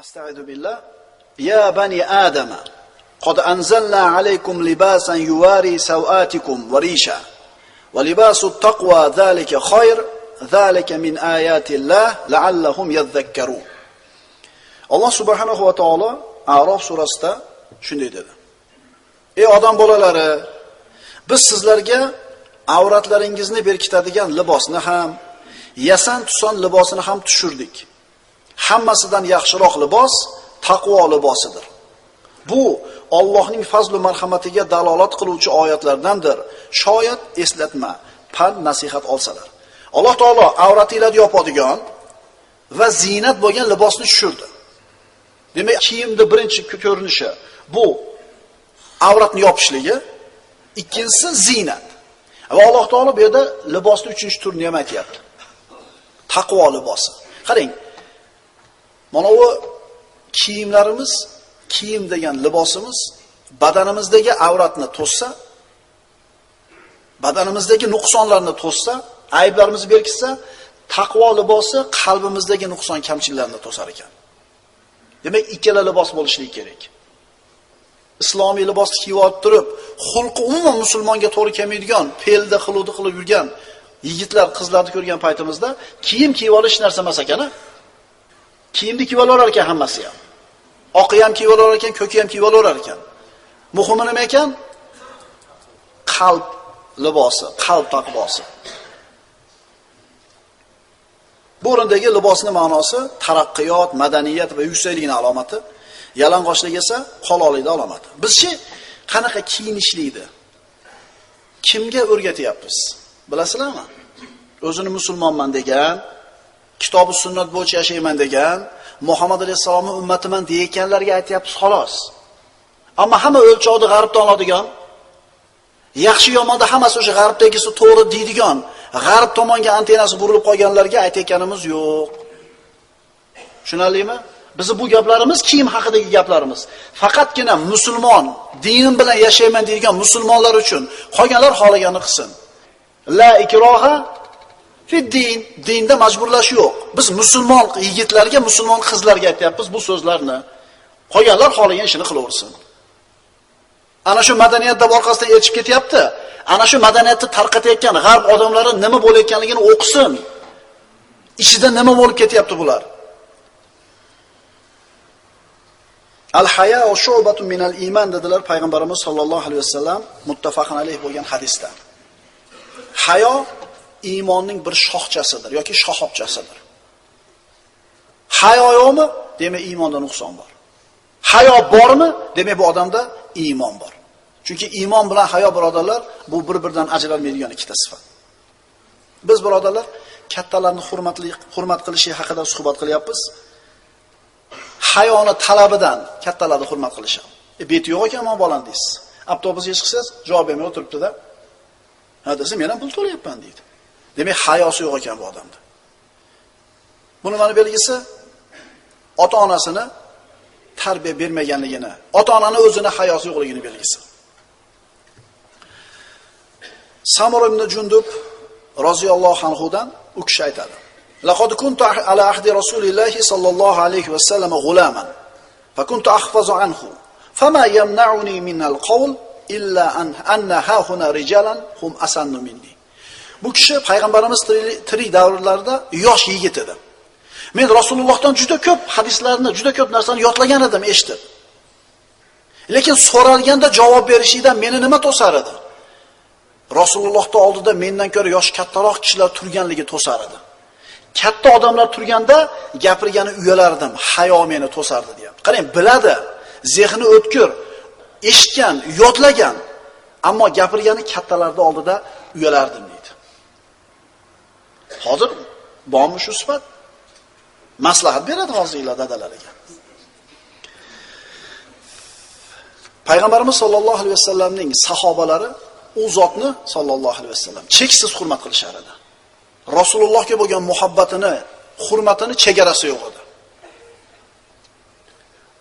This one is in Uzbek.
Estaizu billah. Ya bani Adama, qad anzalna alaykum libasan yuwari sawatikum wa risha. Wa libasut taqwa zalika khayr, zalika min ayati Allah la'allahum yadhakkarun. Alloh subhanahu va taolo A'rof surasida shunday dedi. Ey odam bolalari, biz sizlarga avratlaringizni berkitadigan libosni ham, yasan tuson libosini ham tushirdik. Hammasidan yaxshiroq libos taqvo libosidir. Bu Allohning fazl va marhamatiga dalolat qiluvchi oyatlardandir. Shoyat eslatma, pand nasihat olsalar. Alloh taolo avratinglarni yopadigan va zinat bo'lgan libosni tushirdi. Demak, kiyimning birinchi ko'rinishi bu avratni yopishligi, ikkinchisi zinat. Va Alloh taolo bu yerda libosning uchinchi turini ham aytayapti. Taqvo libosi. Qarang. Mana bu kiyimlarimiz, kiyim degan libosimiz badanimizdagi avratni to'ssa, badanimizdagi nuqsonlarni to'ssa, ayblarimizni berkitsa, taqvo libosi qalbimizdagi nuqson kamchiliklarni to'sar ekan. Demak, ikkala libos bo'lishi kerak. Islomiy libosni kiyib olib turib, xulqi umuman musulmonga to'g'ri kelmaydigan, pelda qiluvdi qilib yurgan yigitlar, qizlarni ko'rgan paytimizda kiyim kiyib olish narsa emas ekan. Kiyimni kiyib olar ekan hammasi ham. Oqi ham kiyib olar ekan, ko'ki ham kiyib olar ekan. Muhimi nima ekan? Qalb libosi, qalb taqvosi. Bu o'rindagi libosning ma'nosi taraqqiyot, madaniyat va yuksaklikning alomati, yalang'ochlik esa qoloqlikning alomati. Bizchi qanaqa kiyinishlikni kimga o'rgatyapmiz? Bilasizlarmi? O'zini musulmonman degan, kitob-u sunnat bo'yicha yashayman degan, Muhammad alayhisolamning ummatiman deganlarga aytayapsiz xolos. Ammo hamma o'lchovni g'arbdan oladigan, yaxshi yomonda hammasi o'sha g'arbdagisi to'g'ri deydigan, g'arb tomonga antenasi burilib qolganlarga aytayotganimiz yo'q. Tushunarlimi? Bizi bu gaplarimiz kiyim haqidagi gaplarimiz. Faqatgina musulmon, dinim bilan yashayman deydigan musulmonlar uchun, qolganlar xohlaganini qilsin. La ikroha fi din, dinda majburlash yo'q. Biz musulmon yigitlarga, musulmon qizlarga aytayapmiz bu so'zlarni. Qolganlar xohlagan ishini qilaversin. Ana shu madaniyatda orqasidan elchib ketyapti. Ana shu madaniyatni tarqatayotgan g'arb odamlari nima bo'layotganligini o'qisin. Ichida nima bo'lib ketyapti bular? Al-haya va shu'batun minal iymon dedilar payg'ambarimiz sollallohu alayhi vasallam muttafaqan alayh bo'lgan hadisda. Hayo iymonning bir shoxchasidir yoki shoxobchasidir. Hayo yo'qmi? Demak, iymonda nuqson bor. Hayo bormi? Demak, bu odamda iymon bor. Chunki iymon bilan hayo birodarlar, bu bir-biridan ajralmaydigan ikkita sifat. Biz birodarlar kattalarni hurmat qilishi haqida suhbat qilyapmiz. Hayoni talabidan kattalarni hurmat qilishadi. Beti yo'q ekan, men bolam deysiz. Avtobusga chiqsangiz, javob bermay o'tiribdi-da. Ha desam, men ham pul to'layapman deydi. Demak, hayosi yo'q ekan bu odamda. Buni mana belgisi ota-onasini tarbiya bermaganligini, ota-onani o'zini hayosi yo'qligini belgisi. Samura ibn Jundub roziyallohu anhudan u kishi aytadi: "Laqad kuntu ala ahdi Rasulillahi sallallohu alayhi va sallam g'ulaman, fa kuntu ahfazu anhu, fama yamna'uni min al-qawl illa anna hahuna rijalan hum asannu minni." Bu kishi payg'ambarimiz tirik davrlarida yosh yigit edi. Men Rasulullohdan juda ko'p hadislarni, juda ko'p narsani yodlagan edim, eshitib. Lekin so'ralganda javob berishingdan meni nima to'sar edi? Rasulullohning oldida mendan ko'ra yosh kattaroq kishilar turganligi to'sar edi. Katta odamlar turganda gapirgani uyalardim, hayo meni to'sardi deyapti. Qarang, biladi, zehni o'tkir, eshitgan, yodlagan, ammo gapirgani kattalarning oldida uyalardim deydi. Hozir bormi shu sifat? Maslahat beradi hozirlar dadalariga. Payg'ambarimiz sollallohu alayhi vasallamning sahobalari u zotni sollallohu alayhi vasallam cheksiz hurmat qilishar edi. Rasulullohga bo'lgan muhabbatini, hurmatini chegarasi yo'q edi.